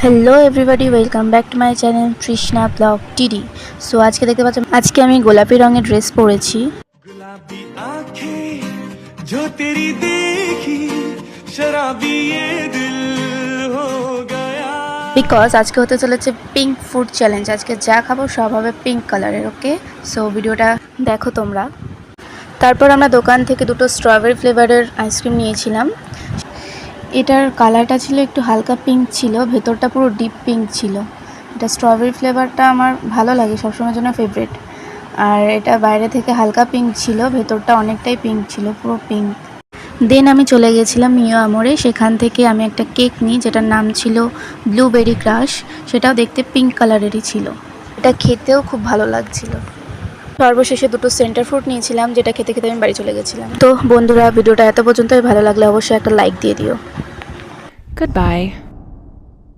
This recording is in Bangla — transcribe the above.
Hello everybody, welcome back to my channel Trishna blog টিডি। সো আজকে দেখতে পাচ্ছেন আজকে আমি গোলাপি রঙের ড্রেস পরেছি। गुलाबी आंखें जो तेरी देखी शराबी ये दिल हो गया। বিকজ আজকে হতে চলেছে পিঙ্ক ফুড চ্যালেঞ্জ। আজকে যা খাবো সব হবে পিঙ্ক কালারের। ওকে, সো ভিডিওটা দেখো তোমরা। তারপর আমরা দোকান থেকে দুটো স্ট্রবেরি ফ্লেভারের আইসক্রিম নিয়েছিলাম। এটার কালারটা ছিল একটু হালকা পিঙ্ক ছিল, ভেতরটা পুরো ডিপ পিঙ্ক ছিল। এটা স্ট্রবেরি ফ্লেভারটা আমার ভালো লাগে, সবসময়ের জন্য ফেভারিট। আর এটা বাইরে থেকে হালকা পিঙ্ক ছিল, ভেতরটা অনেকটাই পিঙ্ক ছিল, পুরো পিঙ্ক। দেন আমি চলে গেছিলাম মিও আমোরে। সেখান থেকে আমি একটা কেক নিই যেটার নাম ছিল ব্লুবেরি ক্রাশ। সেটাও দেখতে পিঙ্ক কালারেরই ছিল। এটা খেতেও খুব ভালো লাগছিল। সর্বশেষে দুটো সেন্টার ফ্রুট নিয়েছিলাম, যেটা খেতে খেতে আমি বাড়ি চলে গেছিলাম। তো বন্ধুরা, ভিডিওটা এত পর্যন্তই। ভালো লাগলে অবশ্যই একটা লাইক দিয়ে দিও। Goodbye.